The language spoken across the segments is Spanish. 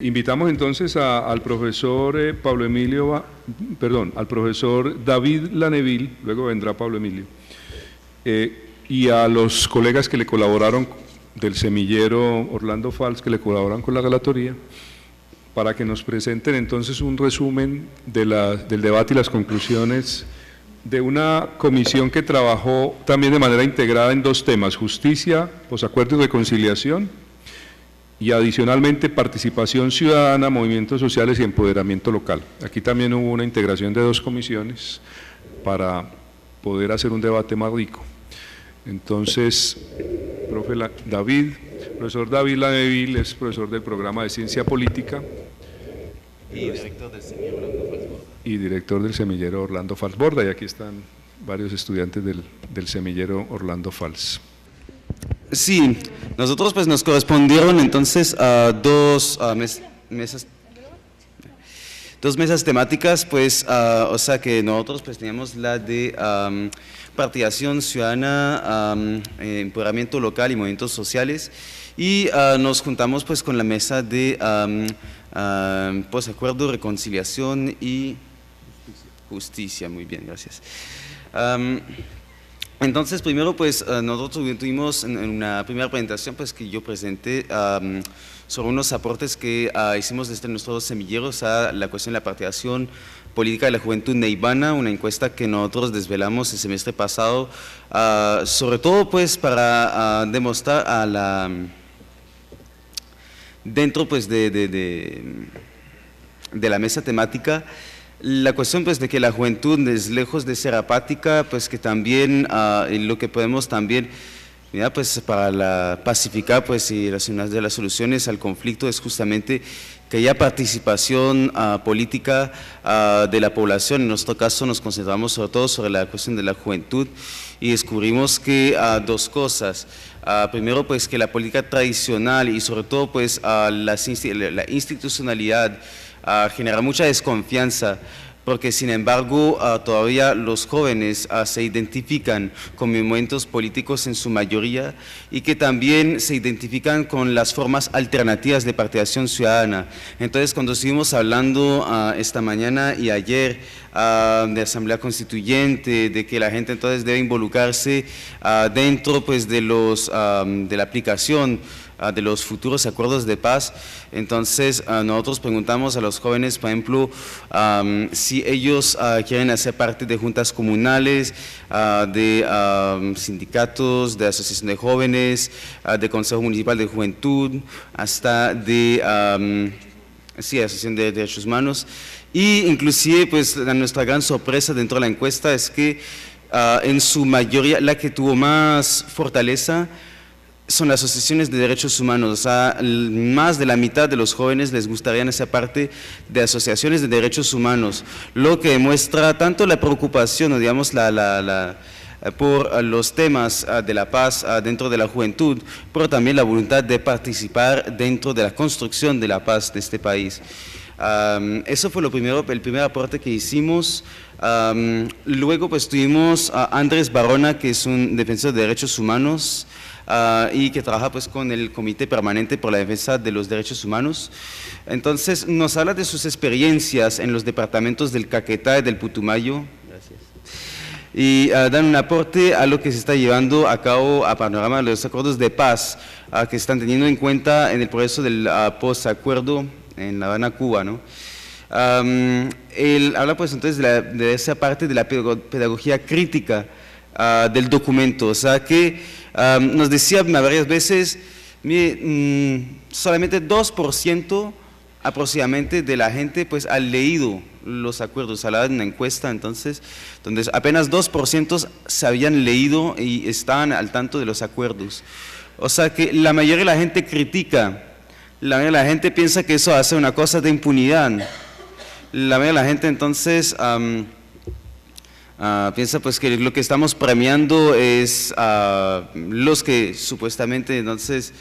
Invitamos entonces al profesor al profesor David Laneville, luego vendrá Pablo Emilio, y a los colegas que le colaboraron del semillero Orlando Fals, que le colaboran con la relatoría, para que nos presenten entonces un resumen del debate y las conclusiones de una comisión que trabajó también de manera integrada en dos temas: justicia, posacuerdo y reconciliación, y adicionalmente participación ciudadana, movimientos sociales y empoderamiento local. Aquí también hubo una integración de dos comisiones para poder hacer un debate más rico. Entonces, profesor David Laneville es profesor del programa de Ciencia Política y director del semillero Orlando Falsborda. Y director del semillero Orlando Falsborda, y aquí están varios estudiantes del semillero Orlando Fals. Sí, nosotros pues nos correspondieron entonces a dos mesas temáticas, pues, o sea que nosotros pues teníamos la de participación ciudadana, empoderamiento local y movimientos sociales, y nos juntamos pues con la mesa de posacuerdo, reconciliación y justicia. Muy bien, gracias. Entonces, primero, pues, nosotros tuvimos en una primera presentación, pues, que yo presenté sobre unos aportes que hicimos desde nuestros semilleros a la cuestión de la participación política de la juventud neibana, una encuesta que nosotros desvelamos el semestre pasado, sobre todo, pues, para demostrar dentro, pues, de la mesa temática, la cuestión pues de que la juventud es lejos de ser apática, pues que también lo que podemos también, mira, pues para pacificar pues y una de las soluciones al conflicto es justamente que haya participación política de la población. En nuestro caso nos concentramos sobre todo sobre la cuestión de la juventud y descubrimos que dos cosas. Primero pues que la política tradicional y sobre todo pues la institucionalidad genera mucha desconfianza, porque sin embargo todavía los jóvenes se identifican con movimientos políticos en su mayoría y que también se identifican con las formas alternativas de participación ciudadana. Entonces, cuando estuvimos hablando esta mañana y ayer de asamblea constituyente, de que la gente entonces debe involucrarse dentro pues de la aplicación de los futuros acuerdos de paz, entonces nosotros preguntamos a los jóvenes, por ejemplo, si ellos quieren hacer parte de juntas comunales, de sindicatos, de asociación de jóvenes, de Consejo Municipal de Juventud, hasta de asociación de derechos humanos, y inclusive pues nuestra gran sorpresa dentro de la encuesta es que en su mayoría la que tuvo más fortaleza son las asociaciones de derechos humanos. O sea, más de la mitad de los jóvenes les gustaría ser parte de asociaciones de derechos humanos, lo que demuestra tanto la preocupación, o digamos, por los temas de la paz dentro de la juventud, pero también la voluntad de participar dentro de la construcción de la paz de este país. Eso fue el primer aporte que hicimos. Luego pues tuvimos a Andrés Barona, que es un defensor de derechos humanos, y que trabaja pues con el Comité Permanente por la Defensa de los Derechos Humanos. Entonces nos habla de sus experiencias en los departamentos del Caquetá y del Putumayo. Gracias. Y dan un aporte a lo que se está llevando a cabo a panorama de los acuerdos de paz que están teniendo en cuenta en el proceso del posacuerdo en La Habana, Cuba, ¿no? Él habla pues entonces de esa parte de la pedagogía crítica del documento, o sea que nos decía varias veces, mire, solamente 2% aproximadamente de la gente pues ha leído los acuerdos. Hablaba de una encuesta entonces, donde apenas 2% se habían leído y estaban al tanto de los acuerdos. O sea que la mayoría de la gente critica, la mayoría de la gente piensa que eso hace una cosa de impunidad. La mayoría de la gente entonces piensa pues que lo que estamos premiando es los que supuestamente entonces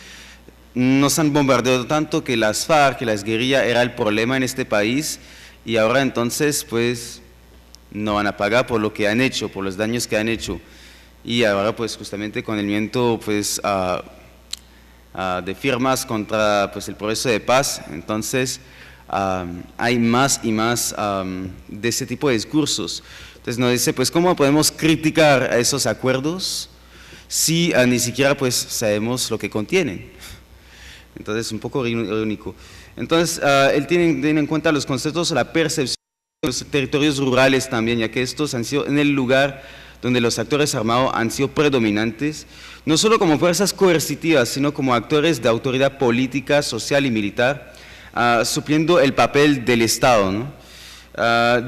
nos han bombardeado tanto, que las FARC, que las guerrillas era el problema en este país, y ahora entonces pues no van a pagar por lo que han hecho, por los daños que han hecho. Y ahora pues justamente con el movimiento pues de firmas contra pues, el proceso de paz. Entonces, hay más y más de ese tipo de discursos. Entonces nos dice, pues, ¿cómo podemos criticar a esos acuerdos si ni siquiera pues, sabemos lo que contienen? Entonces, un poco irónico. Entonces, él tiene en cuenta los conceptos, la percepción de los territorios rurales también, ya que estos han sido en el lugar donde los actores armados han sido predominantes, no solo como fuerzas coercitivas, sino como actores de autoridad política, social y militar, supliendo el papel del Estado, ¿no?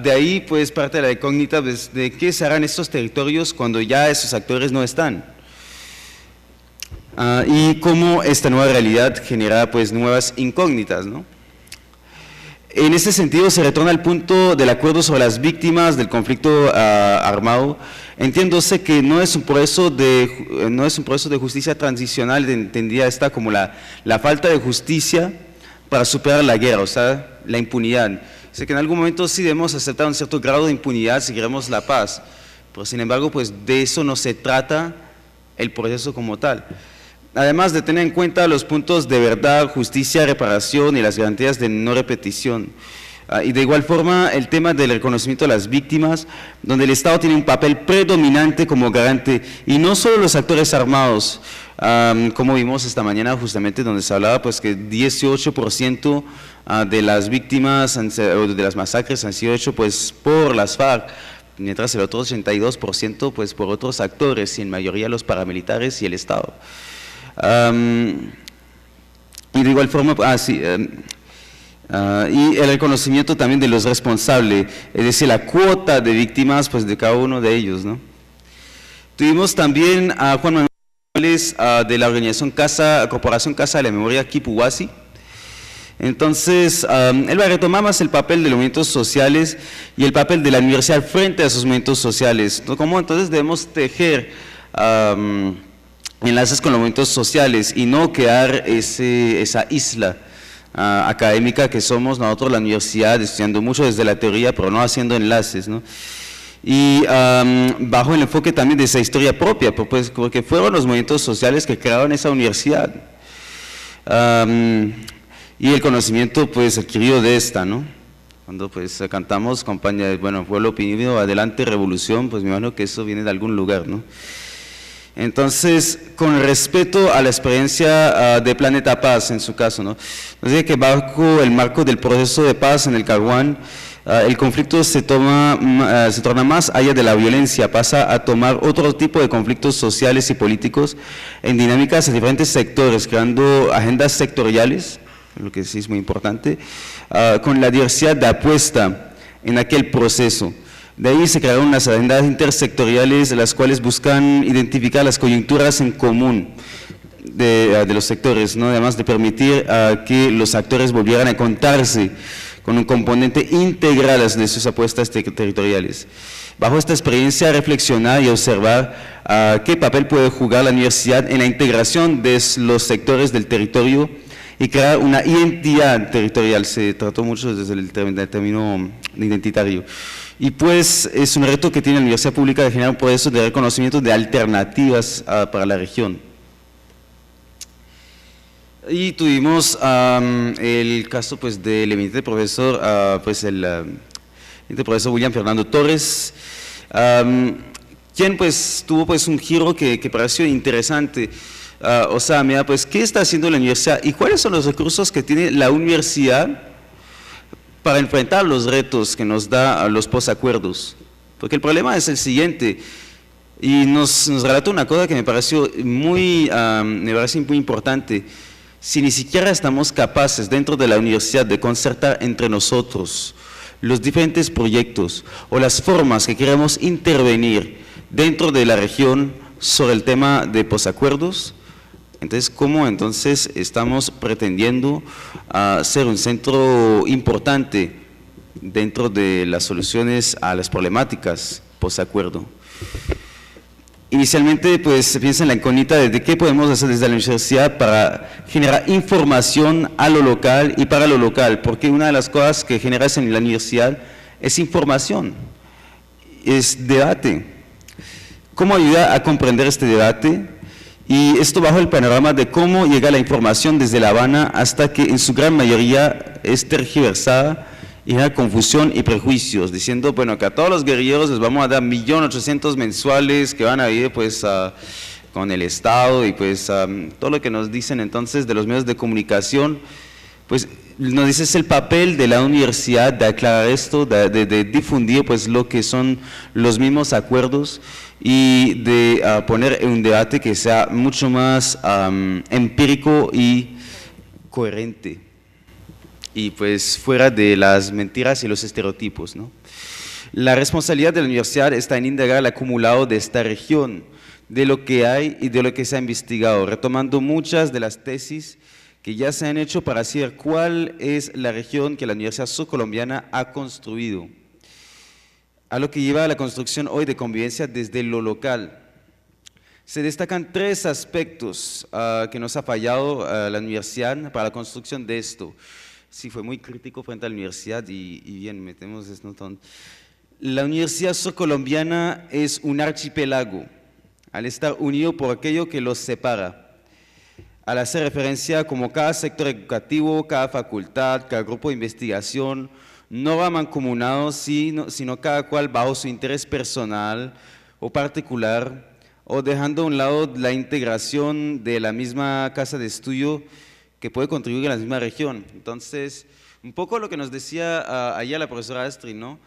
De ahí, pues, parte de la incógnita pues, de qué se harán estos territorios cuando ya esos actores no están. Y cómo esta nueva realidad genera, pues, nuevas incógnitas, ¿no? En ese sentido, se retorna al punto del acuerdo sobre las víctimas del conflicto armado, entiéndose que no es un proceso de justicia transicional, entendida esta como la falta de justicia para superar la guerra, o sea, la impunidad. Sé que en algún momento sí debemos aceptar un cierto grado de impunidad si queremos la paz, pero sin embargo, pues de eso no se trata el proceso como tal. Además de tener en cuenta los puntos de verdad, justicia, reparación y las garantías de no repetición. Y de igual forma el tema del reconocimiento de las víctimas, donde el Estado tiene un papel predominante como garante, y no solo los actores armados, como vimos esta mañana justamente donde se hablaba pues que 18% de las víctimas de las masacres han sido hechos pues por las FARC, mientras el otro 82% pues por otros actores, y en mayoría los paramilitares y el Estado. Y de igual forma, y el reconocimiento también de los responsables, es decir, la cuota de víctimas pues de cada uno de ellos, ¿no? Tuvimos también a Juan Manuel de la organización Corporación Casa de la Memoria Kipuwasi. Entonces, él va a retomar más el papel de los movimientos sociales y el papel de la universidad frente a esos movimientos sociales, ¿no? Cómo entonces debemos tejer enlaces con los movimientos sociales y no quedar esa isla académica que somos nosotros, la universidad, estudiando mucho desde la teoría, pero no haciendo enlaces, ¿no? Y bajo el enfoque también de esa historia propia, pues, porque fueron los movimientos sociales que crearon esa universidad. Y el conocimiento pues adquirido de esta, ¿no? Cuando pues cantamos compañía, bueno, Pueblo Oprimido, adelante revolución, pues me imagino que eso viene de algún lugar, ¿no? Entonces, con respeto a la experiencia de Planeta Paz, en su caso, ¿no? Nos dice que bajo el marco del proceso de paz en el Caguán, el conflicto se torna más allá de la violencia, pasa a tomar otro tipo de conflictos sociales y políticos en dinámicas en diferentes sectores, creando agendas sectoriales, lo que sí es muy importante, con la diversidad de apuesta en aquel proceso. De ahí se crearon las agendas intersectoriales, las cuales buscan identificar las coyunturas en común de los sectores, ¿no? Además de permitir que los actores volvieran a encontrarse con un componente integral de sus apuestas territoriales. Bajo esta experiencia, reflexionar y observar qué papel puede jugar la universidad en la integración de los sectores del territorio y crear una identidad territorial. Se trató mucho desde el término identitario. Y pues es un reto que tiene la Universidad Pública de generar un proceso de reconocimiento de alternativas para la región. Y tuvimos el caso pues del eminente profesor, profesor William Fernando Torres, quien pues tuvo pues un giro que pareció interesante. O sea, mira, pues, ¿qué está haciendo la universidad y cuáles son los recursos que tiene la universidad para enfrentar los retos que nos da los posacuerdos? Porque el problema es el siguiente, y nos relató una cosa que me pareció muy importante. Si ni siquiera estamos capaces dentro de la universidad de concertar entre nosotros los diferentes proyectos o las formas que queremos intervenir dentro de la región sobre el tema de posacuerdos, entonces, ¿cómo entonces estamos pretendiendo ser un centro importante dentro de las soluciones a las problemáticas posacuerdo? Inicialmente, pues se piensa en la incógnita de qué podemos hacer desde la universidad para generar información a lo local y para lo local, porque una de las cosas que genera en la universidad es información, es debate. ¿Cómo ayudar a comprender este debate? Y esto bajo el panorama de cómo llega la información desde La Habana hasta que en su gran mayoría es tergiversada y genera confusión y prejuicios, diciendo, bueno, que a todos los guerrilleros les vamos a dar 1.800.000 mensuales que van a ir pues con el Estado y pues todo lo que nos dicen entonces de los medios de comunicación, pues nos dice es el papel de la universidad de aclarar esto, de difundir pues lo que son los mismos acuerdos y de poner un debate que sea mucho más empírico y coherente y pues fuera de las mentiras y los estereotipos, ¿no? La responsabilidad de la universidad está en indagar el acumulado de esta región, de lo que hay y de lo que se ha investigado, retomando muchas de las tesis que ya se han hecho para saber cuál es la región que la Universidad Surcolombiana ha construido, a lo que lleva a la construcción hoy de convivencia desde lo local. Se destacan 3 aspectos que nos ha fallado la universidad para la construcción de esto. Sí, fue muy crítico frente a la universidad y bien, metemos esto. La Universidad Surcolombiana es un archipiélago, al estar unido por aquello que los separa. Al hacer referencia como cada sector educativo, cada facultad, cada grupo de investigación, no va mancomunado, sino cada cual bajo su interés personal o particular, o dejando a un lado la integración de la misma casa de estudio que puede contribuir a la misma región. Entonces, un poco lo que nos decía ayer la profesora Astrid, ¿no?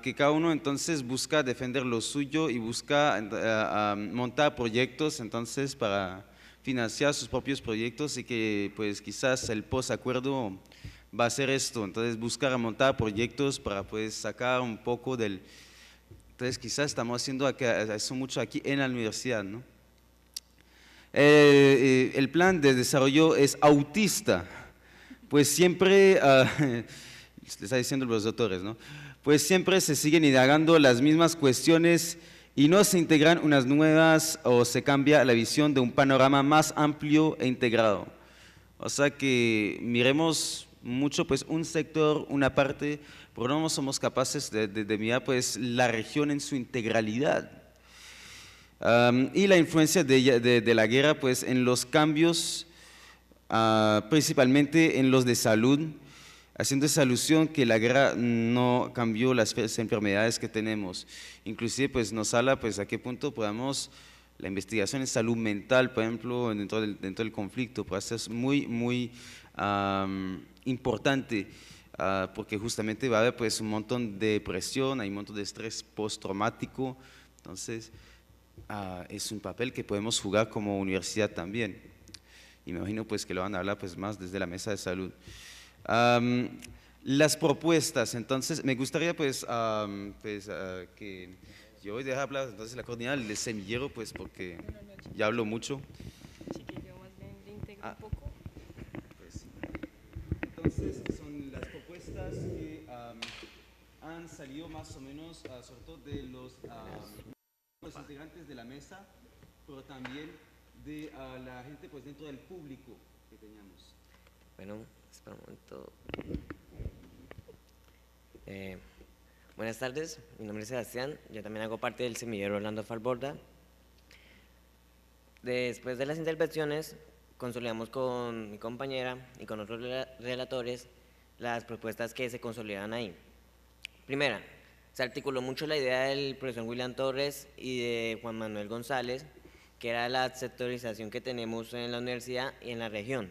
Que cada uno entonces busca defender lo suyo y busca montar proyectos entonces para financiar sus propios proyectos y que pues quizás el posacuerdo va a ser esto, entonces buscar montar proyectos para pues sacar un poco del… Entonces quizás estamos haciendo eso mucho aquí en la universidad, ¿no? El plan de desarrollo es autista, pues siempre, les está diciendo los doctores, ¿no? Pues siempre se siguen indagando las mismas cuestiones y no se integran unas nuevas o se cambia la visión de un panorama más amplio e integrado. O sea que miremos mucho pues un sector, una parte, pero no somos capaces de mirar pues la región en su integralidad. Y la influencia de la guerra pues en los cambios, principalmente en los de salud, haciendo esa alusión que la guerra no cambió las enfermedades que tenemos. Inclusive pues nos habla pues a qué punto podamos, la investigación en salud mental, por ejemplo, dentro del conflicto, puede ser muy importante, porque justamente va a haber pues un montón de presión, hay un montón de estrés postraumático, entonces es un papel que podemos jugar como universidad también. Y me imagino pues que lo van a hablar pues más desde la mesa de salud. Las propuestas, entonces me gustaría pues, que yo voy a dejar hablar entonces la coordinadora del semillero pues porque ya hablo mucho. Sí, que yo más bien le integro un poco. Pues, sí. Entonces son las propuestas que han salido más o menos sobre todo de los integrantes de la mesa, pero también de la gente pues dentro del público que teníamos. Bueno, espera un momento. Buenas tardes, mi nombre es Sebastián, yo también hago parte del semillero Orlando Falborda. Después de las intervenciones, consolidamos con mi compañera y con otros relatores las propuestas que se consolidan ahí. Primera, se articuló mucho la idea del profesor William Torres y de Juan Manuel González, que era la sectorización que tenemos en la universidad y en la región.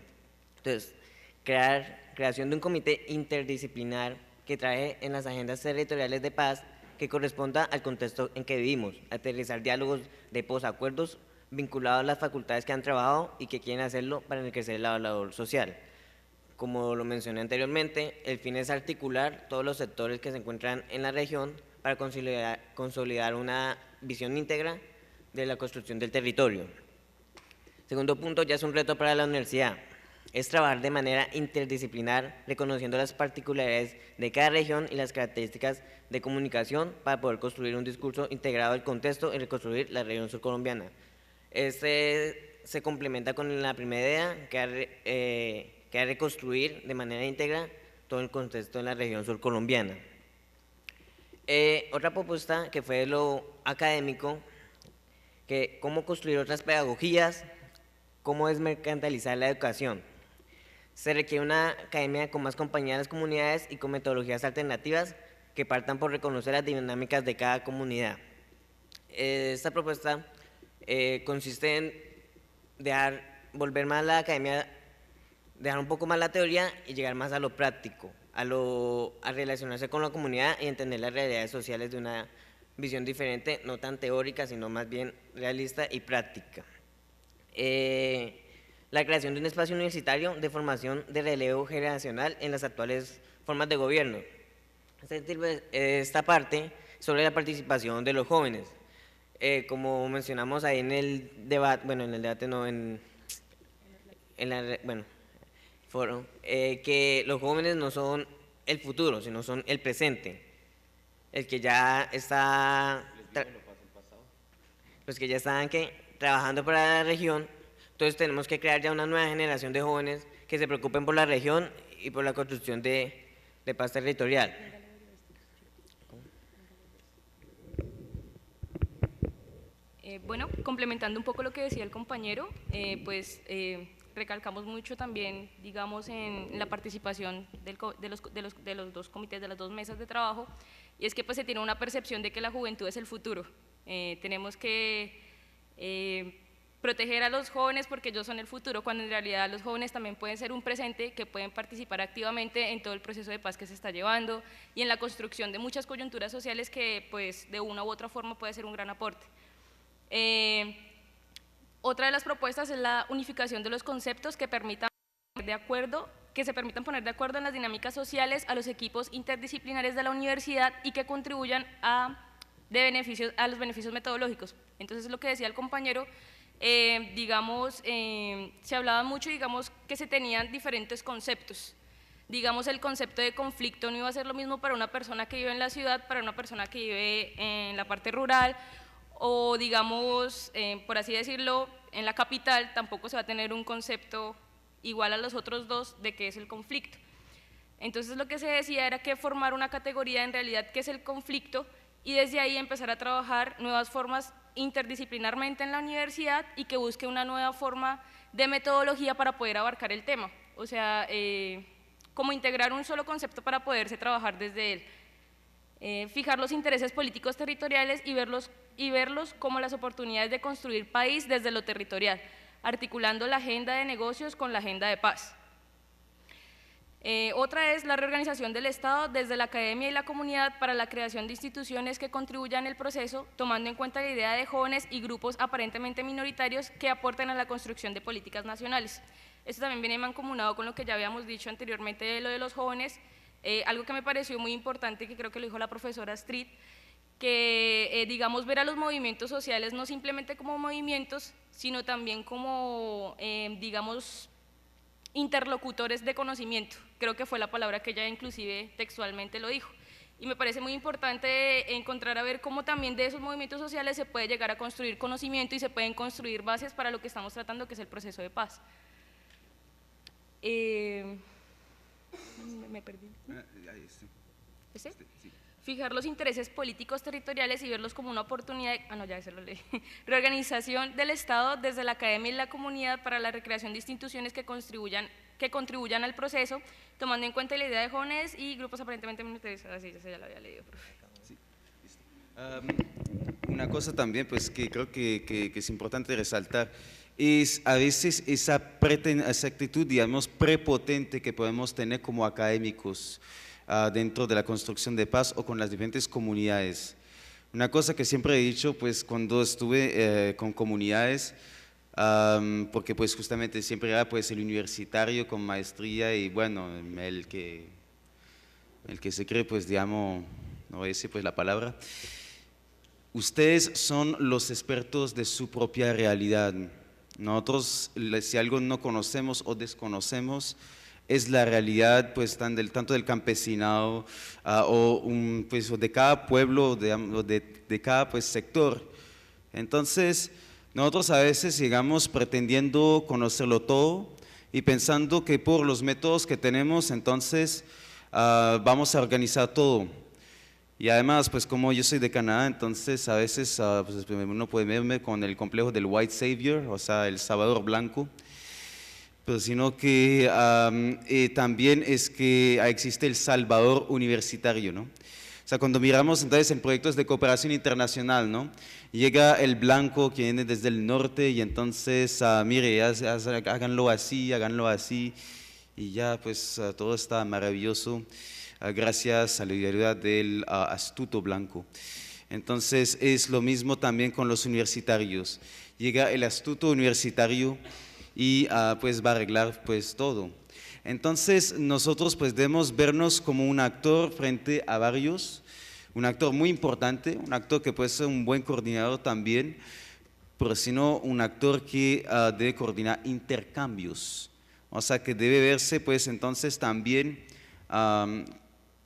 Entonces, creación de un comité interdisciplinar que trabaje en las agendas territoriales de paz que corresponda al contexto en que vivimos, aterrizar diálogos de posacuerdos vinculados a las facultades que han trabajado y que quieren hacerlo para enriquecer la labor social. Como lo mencioné anteriormente, el fin es articular todos los sectores que se encuentran en la región para consolidar una visión íntegra de la construcción del territorio. Segundo punto, ya es un reto para la universidad, es trabajar de manera interdisciplinar, reconociendo las particularidades de cada región y las características de comunicación para poder construir un discurso integrado del contexto y reconstruir la región surcolombiana. Este se complementa con la primera idea, que es reconstruir de manera íntegra todo el contexto en la región surcolombiana. Otra propuesta que fue lo académico, que cómo construir otras pedagogías, cómo desmercantilizar la educación. Se requiere una academia con más compañía de las comunidades y con metodologías alternativas que partan por reconocer las dinámicas de cada comunidad. Esta propuesta consiste en volver más la academia, dejar un poco más la teoría y llegar más a lo práctico, a relacionarse con la comunidad y entender las realidades sociales de una visión diferente, no tan teórica, sino más bien realista y práctica. La creación de un espacio universitario de formación de relevo generacional en las actuales formas de gobierno. Esta parte sobre la participación de los jóvenes. Como mencionamos ahí en el debate, bueno, en el debate no, foro, que los jóvenes no son el futuro, sino son el presente. El que ya está, los que ya están trabajando para la región. Entonces tenemos que crear ya una nueva generación de jóvenes que se preocupen por la región y por la construcción de paz territorial. Bueno, complementando un poco lo que decía el compañero, recalcamos mucho también, digamos, en la participación de los dos comités, de las dos mesas de trabajo, y es que pues se tiene una percepción de que la juventud es el futuro. Tenemos que proteger a los jóvenes porque ellos son el futuro, cuando en realidad los jóvenes también pueden ser un presente, que pueden participar activamente en todo el proceso de paz que se está llevando y en la construcción de muchas coyunturas sociales que pues de una u otra forma puede ser un gran aporte. Otra de las propuestas es la unificación de los conceptos que se permitan poner de acuerdo en las dinámicas sociales a los equipos interdisciplinares de la universidad y que contribuyan a los beneficios metodológicos. Entonces, lo que decía el compañero, se hablaba mucho, digamos, que se tenían diferentes conceptos. Digamos, el concepto de conflicto no iba a ser lo mismo para una persona que vive en la ciudad, para una persona que vive en la parte rural, o digamos, por así decirlo, en la capital tampoco se va a tener un concepto igual a los otros dos de qué es el conflicto. Entonces, lo que se decía era que formar una categoría en realidad qué es el conflicto y desde ahí empezar a trabajar nuevas formas interdisciplinarmente en la universidad y que busque una nueva forma de metodología para poder abarcar el tema, o sea, como integrar un solo concepto para poderse trabajar desde él, fijar los intereses políticos territoriales y verlos como las oportunidades de construir país desde lo territorial, articulando la agenda de negocios con la agenda de paz. Otra es la reorganización del Estado desde la academia y la comunidad para la creación de instituciones que contribuyan al proceso, tomando en cuenta la idea de jóvenes y grupos aparentemente minoritarios que aporten a la construcción de políticas nacionales. Esto también viene mancomunado con lo que ya habíamos dicho anteriormente de lo de los jóvenes, algo que me pareció muy importante, que creo que lo dijo la profesora Street, que digamos ver a los movimientos sociales no simplemente como movimientos, sino también como, digamos, interlocutores de conocimiento. Creo que fue la palabra que ella inclusive textualmente lo dijo. Y me parece muy importante encontrar a ver cómo también de esos movimientos sociales se puede llegar a construir conocimiento y se pueden construir bases para lo que estamos tratando, que es el proceso de paz. Me perdí. ¿Ese? Sí. Fijar los intereses políticos territoriales y verlos como una oportunidad, ya se lo leí. Reorganización del Estado desde la academia y la comunidad para la recreación de instituciones que contribuyan al proceso, tomando en cuenta la idea de jóvenes y grupos aparentemente minoritarios. Así, ya lo había leído, profe. Sí, listo. Una cosa también pues que creo que es importante resaltar es a veces esa actitud, digamos, prepotente que podemos tener como académicos dentro de la construcción de paz o con las diferentes comunidades. Una cosa que siempre he dicho, pues cuando estuve con comunidades, porque pues justamente siempre era pues el universitario con maestría y bueno, el que se cree pues digamos, no voy a decir pues la palabra, ustedes son los expertos de su propia realidad. Nosotros, si algo no conocemos o desconocemos, es la realidad pues tanto del campesinado pues, de cada pueblo, de cada pues, sector. Entonces, nosotros a veces llegamos pretendiendo conocerlo todo y pensando que por los métodos que tenemos, entonces vamos a organizar todo. Y además, pues como yo soy de Canadá, entonces a veces pues, uno puede verme con el complejo del White Savior, o sea, el Salvador Blanco, pero sino que también es que existe el Salvador universitario, ¿no? O sea, cuando miramos entonces en proyectos de cooperación internacional, ¿no? Llega el blanco que viene desde el norte y entonces, mire, háganlo así, y ya pues todo está maravilloso. Gracias a la ayuda del astuto blanco. Entonces es lo mismo también con los universitarios. Llega el astuto universitario y pues va a arreglar pues todo. Entonces nosotros pues debemos vernos como un actor frente a varios, un actor muy importante, un actor que puede ser un buen coordinador también, pero sino un actor que debe coordinar intercambios. O sea que debe verse pues entonces también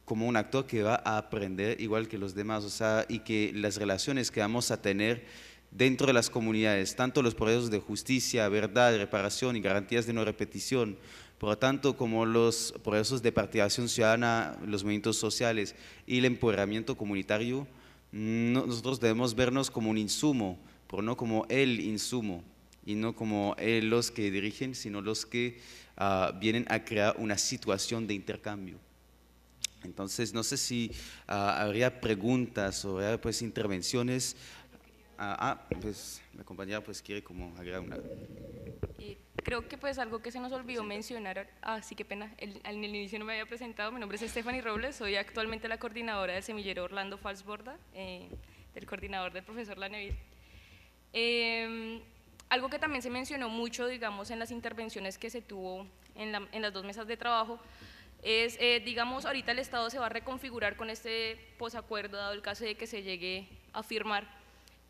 como un actor que va a aprender igual que los demás, o sea, y que las relaciones que vamos a tener dentro de las comunidades, tanto los procesos de justicia, verdad, reparación y garantías de no repetición, por lo tanto como los procesos de participación ciudadana, los movimientos sociales y el empoderamiento comunitario, nosotros debemos vernos como un insumo, pero no como el insumo, y no como los que dirigen, sino los que vienen a crear una situación de intercambio. Entonces, no sé si habría preguntas o habría pues intervenciones. Pues la compañera pues quiere como agregar una. Creo que pues algo que se nos olvidó mencionar, sí, qué pena, en el inicio no me había presentado, mi nombre es Stephanie Robles, soy actualmente la coordinadora del semillero Orlando Falls Borda, del coordinador del profesor Laneville. Algo que también se mencionó mucho, digamos, en las intervenciones que se tuvo en las 2 mesas de trabajo, es, digamos, ahorita el Estado se va a reconfigurar con este posacuerdo, dado el caso de que se llegue a firmar,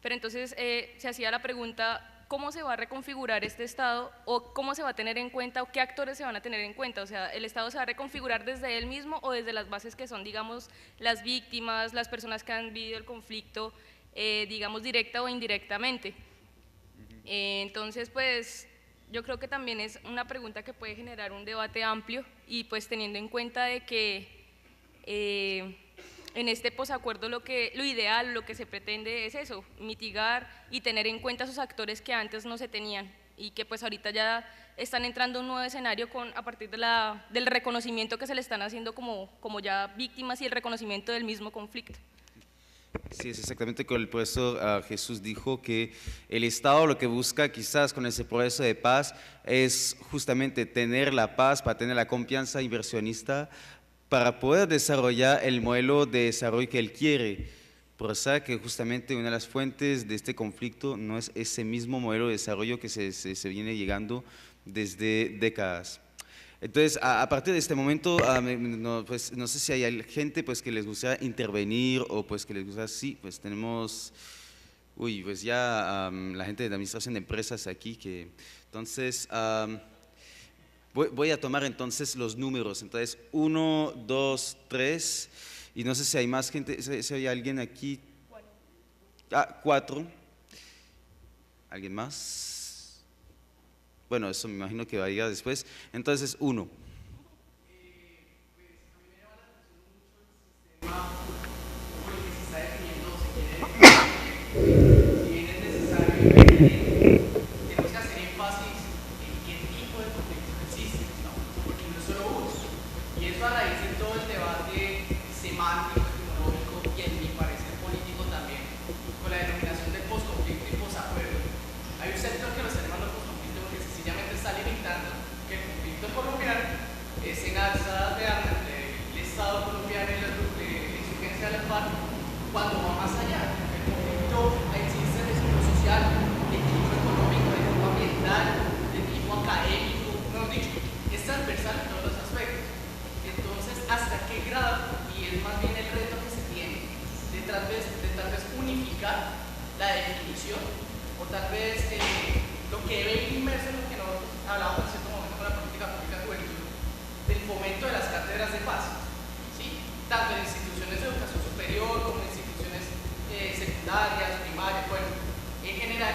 pero entonces se hacía la pregunta, ¿cómo se va a reconfigurar este Estado o cómo se va a tener en cuenta o qué actores se van a tener en cuenta? O sea, ¿el Estado se va a reconfigurar desde él mismo o desde las bases que son, digamos, las víctimas, las personas que han vivido el conflicto, digamos, directa o indirectamente? Entonces, pues, yo creo que también es una pregunta que puede generar un debate amplio y pues teniendo en cuenta de que en este posacuerdo lo ideal, lo que se pretende es eso, mitigar y tener en cuenta esos actores que antes no se tenían y que pues ahorita ya están entrando a un nuevo escenario a partir del reconocimiento que se le están haciendo como ya víctimas y el reconocimiento del mismo conflicto. Sí, es exactamente como el profesor Jesús dijo, que el Estado lo que busca quizás con ese proceso de paz es justamente tener la paz, para tener la confianza inversionista, para poder desarrollar el modelo de desarrollo que él quiere. Por eso que justamente una de las fuentes de este conflicto no es ese mismo modelo de desarrollo que se viene llegando desde décadas. Entonces, a partir de este momento, pues, no sé si hay gente pues, que les gustaría intervenir o pues que les gustaría, sí, pues tenemos, pues ya la gente de la administración de empresas aquí, entonces, voy a tomar entonces los números, entonces 1, 2, 3, y no sé si hay más gente, si hay alguien aquí, 4, ¿alguien más? Bueno, eso me imagino que va a llegar después. Entonces, 1. Cuando va más allá, el conflicto existe de tipo social, de tipo económico, de tipo ambiental, de tipo académico, mejor dicho, es transversal en todos los aspectos. Entonces, ¿hasta qué grado? Y es más bien el reto que se tiene de tal vez unificar la definición, o tal vez lo que debe ir inmerso en lo que nosotros hablábamos en cierto momento con la política pública de juventud, del fomento de las cátedras de paz, ¿sí? Tanto en instituciones de educación superior como en instituciones secundarias, primarias, bueno, en general.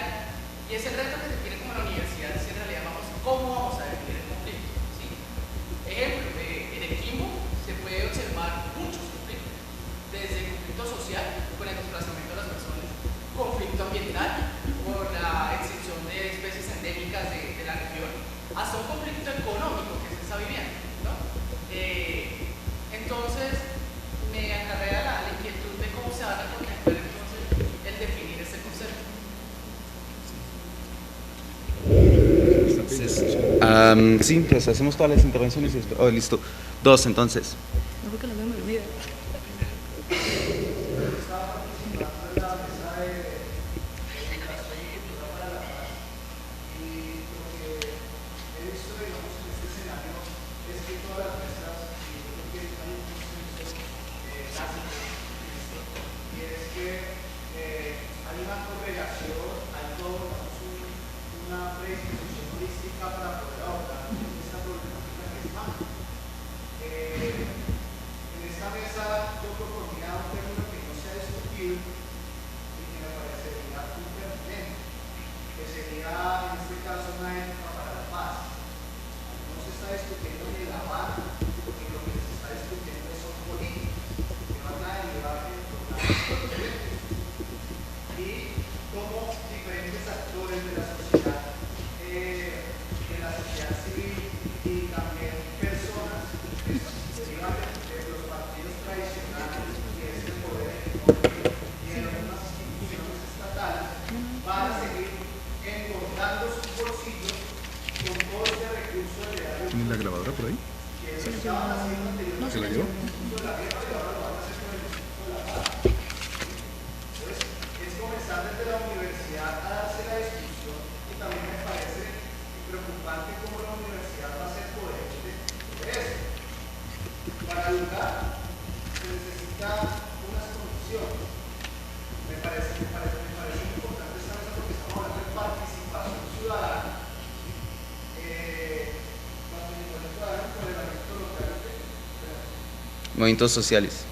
Y es el reto que se tiene como la universidad, si en realidad cómo vamos a definir el conflicto, ¿sí? Ejemplo, en el Quimbo se puede observar muchos conflictos, desde conflictos Sí, pues hacemos todas las intervenciones. Oh, listo. 2, entonces. No, porque no se me olvide. ¿Tiene la grabadora por ahí? ¿Se la llevó? Movimientos sociales.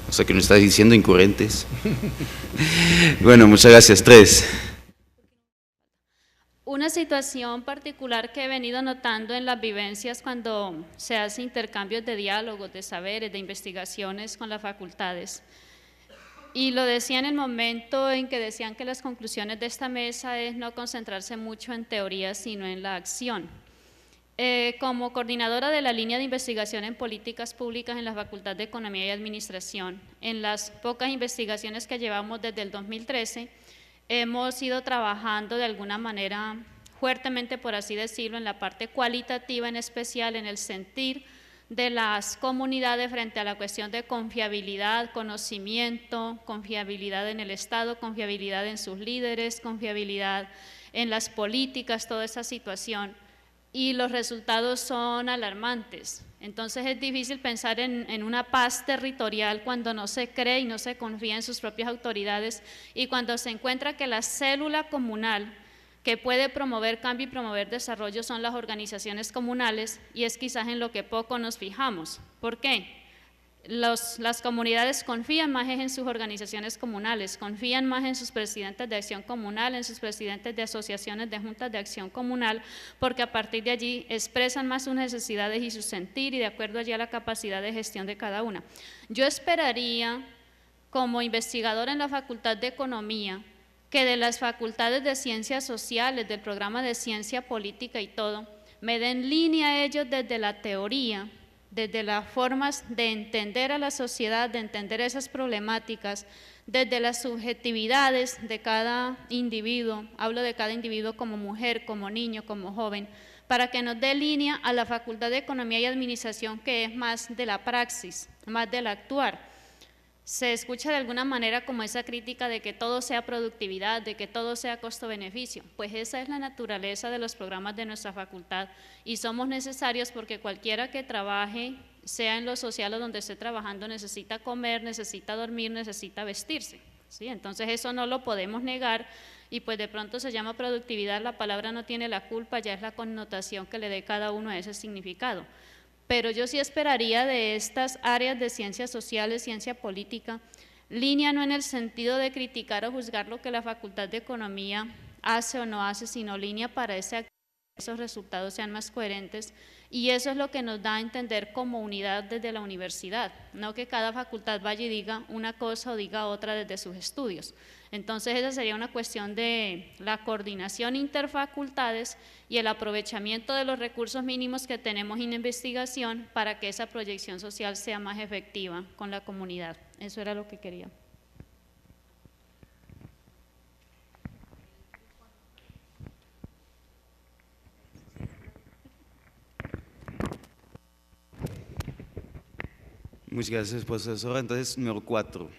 O sea que nos estás diciendo incoherentes. Bueno, muchas gracias. 3. Una situación particular que he venido notando en las vivencias cuando se hace intercambios de diálogos, de saberes, de investigaciones con las facultades. Y lo decía en el momento en que decían que las conclusiones de esta mesa es no concentrarse mucho en teoría, sino en la acción. Como coordinadora de la línea de investigación en políticas públicas en la Facultad de Economía y Administración, en las pocas investigaciones que llevamos desde el 2013, hemos ido trabajando de alguna manera fuertemente, por así decirlo, en la parte cualitativa, en especial en el sentir de las comunidades frente a la cuestión de confiabilidad, conocimiento, confiabilidad en el Estado, confiabilidad en sus líderes, confiabilidad en las políticas, toda esa situación. Y los resultados son alarmantes. Entonces es difícil pensar en una paz territorial cuando no se cree y no se confía en sus propias autoridades y cuando se encuentra que la célula comunal que puede promover cambio y promover desarrollo son las organizaciones comunales, y es quizás en lo que poco nos fijamos. ¿Por qué? las comunidades confían más en sus organizaciones comunales, confían más en sus presidentes de acción comunal, en sus presidentes de asociaciones de juntas de acción comunal, porque a partir de allí expresan más sus necesidades y su sentir y de acuerdo allí a la capacidad de gestión de cada una. Yo esperaría, como investigadora en la Facultad de Economía, que de las facultades de Ciencias Sociales, del programa de Ciencia Política y todo, me den línea a ellos desde la teoría, desde las formas de entender a la sociedad, de entender esas problemáticas, desde las subjetividades de cada individuo, hablo de cada individuo como mujer, como niño, como joven, para que nos dé línea a la Facultad de Economía y Administración, que es más de la praxis, más del actuar. Se escucha de alguna manera como esa crítica de que todo sea productividad, de que todo sea costo-beneficio. Pues esa es la naturaleza de los programas de nuestra facultad y somos necesarios porque cualquiera que trabaje, sea en lo social o donde esté trabajando, necesita comer, necesita dormir, necesita vestirse, ¿sí? Entonces eso no lo podemos negar y pues de pronto se llama productividad, la palabra no tiene la culpa, ya es la connotación que le dé cada uno a ese significado. Pero yo sí esperaría de estas áreas de ciencias sociales, ciencia política, línea no en el sentido de criticar o juzgar lo que la Facultad de Economía hace o no hace, sino línea para que esos resultados sean más coherentes y eso es lo que nos da a entender como unidad desde la universidad, no que cada facultad vaya y diga una cosa o diga otra desde sus estudios. Entonces esa sería una cuestión de la coordinación interfacultades y el aprovechamiento de los recursos mínimos que tenemos en investigación para que esa proyección social sea más efectiva con la comunidad. Eso era lo que quería. Muchas gracias, profesora. Entonces, número 4.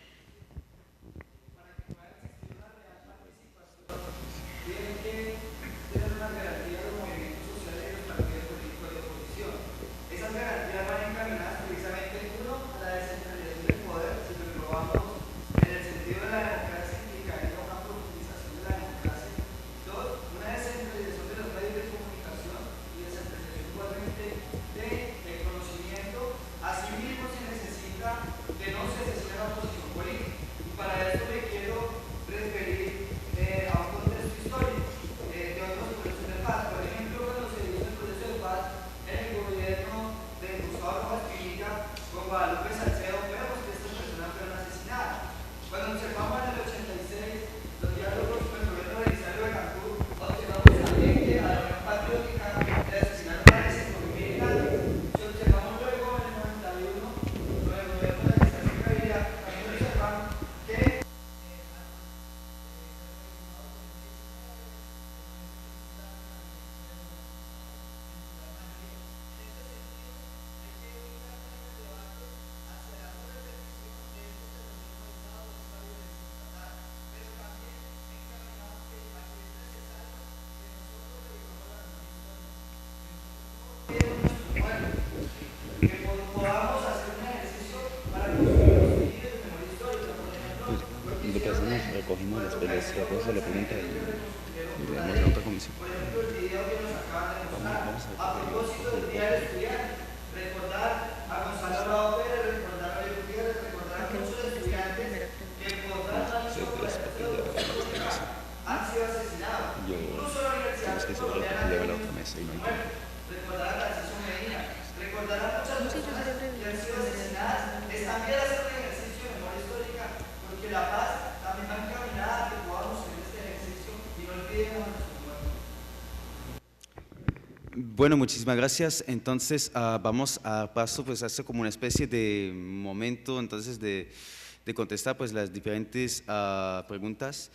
Recogimos después de la pregunta y le damos a otra comisión. Vamos a recordar a Gonzalo Raúl Pérez, recordar a Luis Gutiérrez, recordar a muchos estudiantes que por razones han sido asesinados. Incluso la universidad recordar a Narciso Medina, recordar a muchas personas que han sido asesinadas. Es también hacer un ejercicio de memoria histórica, porque la paz también va encaminada a que podamos hacer este ejercicio y no olvidemos a nuestros muertos. Bueno, muchísimas gracias. Entonces vamos a paso pues a hacer como una especie de momento entonces de contestar pues las diferentes preguntas.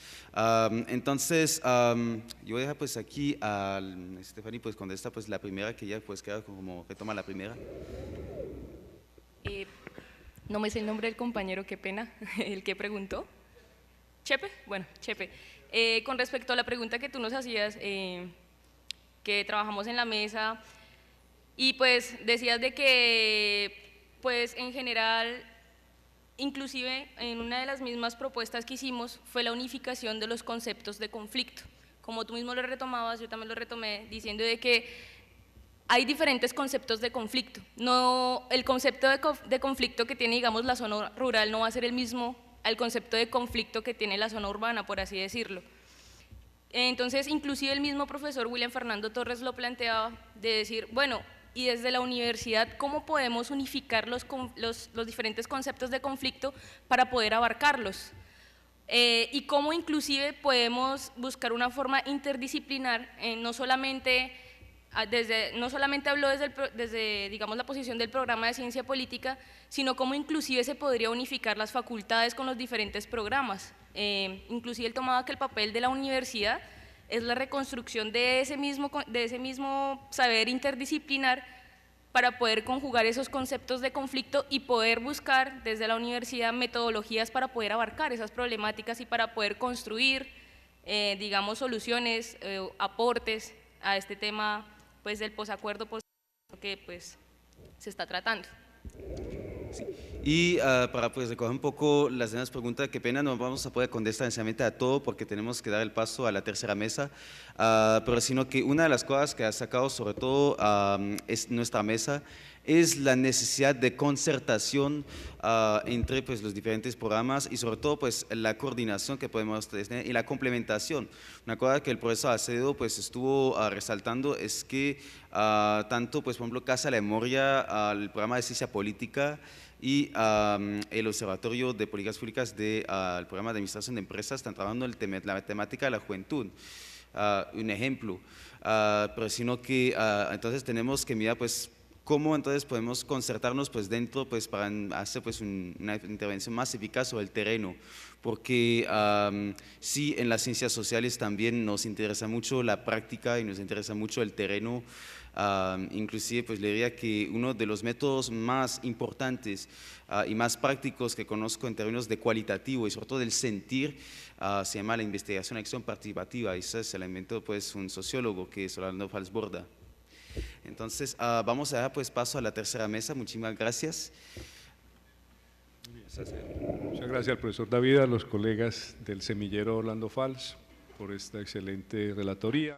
Entonces yo voy a dejar pues aquí a Stephanie pues contesta pues la primera, que ella pues queda como retoma la primera. No me sé el nombre del compañero, qué pena, el que preguntó. ¿Chepe? Bueno, Chepe. Con respecto a la pregunta que tú nos hacías, que trabajamos en la mesa, y pues decías de que, pues en general, inclusive en una de las mismas propuestas que hicimos fue la unificación de los conceptos de conflicto. Como tú mismo lo retomabas, yo también lo retomé, diciendo de que hay diferentes conceptos de conflicto. No, el concepto de conflicto que tiene, digamos, la zona rural no va a ser el mismo al concepto de conflicto que tiene la zona urbana, por así decirlo. Entonces, inclusive el mismo profesor William Fernando Torres lo planteaba, de decir, bueno, y desde la universidad, ¿cómo podemos unificar los diferentes conceptos de conflicto para poder abarcarlos? Y cómo inclusive podemos buscar una forma interdisciplinar, no solamente habló desde digamos, la posición del programa de ciencia política, sino cómo inclusive se podría unificar las facultades con los diferentes programas. Inclusive él tomaba que el papel de la universidad es la reconstrucción de ese mismo saber interdisciplinar para poder conjugar esos conceptos de conflicto y poder buscar desde la universidad metodologías para poder abarcar esas problemáticas y para poder construir, digamos, soluciones, aportes a este tema, pues, del posacuerdo que pues se está tratando. Sí. Y para pues recoger un poco las demás preguntas, qué pena, no vamos a poder contestar necesariamente a todo porque tenemos que dar el paso a la tercera mesa, pero sino que una de las cosas que ha sacado sobre todo es nuestra mesa es la necesidad de concertación entre pues, los diferentes programas y sobre todo pues, la coordinación que podemos tener y la complementación. Una cosa que el profesor Acevedo pues, estuvo resaltando es que tanto, pues, por ejemplo, Casa de la Memoria, el programa de ciencia política y el Observatorio de Políticas Públicas del programa de Administración de Empresas están trabajando la temática de la juventud. Un ejemplo, pero sino que entonces tenemos que mirar pues cómo entonces podemos concertarnos pues dentro pues para hacer pues una intervención más eficaz sobre el terreno, porque sí en las ciencias sociales también nos interesa mucho la práctica y nos interesa mucho el terreno. Inclusive pues le diría que uno de los métodos más importantes y más prácticos que conozco en términos de cualitativo y sobre todo del sentir se llama la investigación acción participativa, y ese se la inventó pues un sociólogo que es Orlando Falsborda. Entonces vamos a dar pues paso a la tercera mesa. Muchísimas gracias. Muchas gracias al profesor David, a los colegas del semillero Orlando Fals por esta excelente relatoría.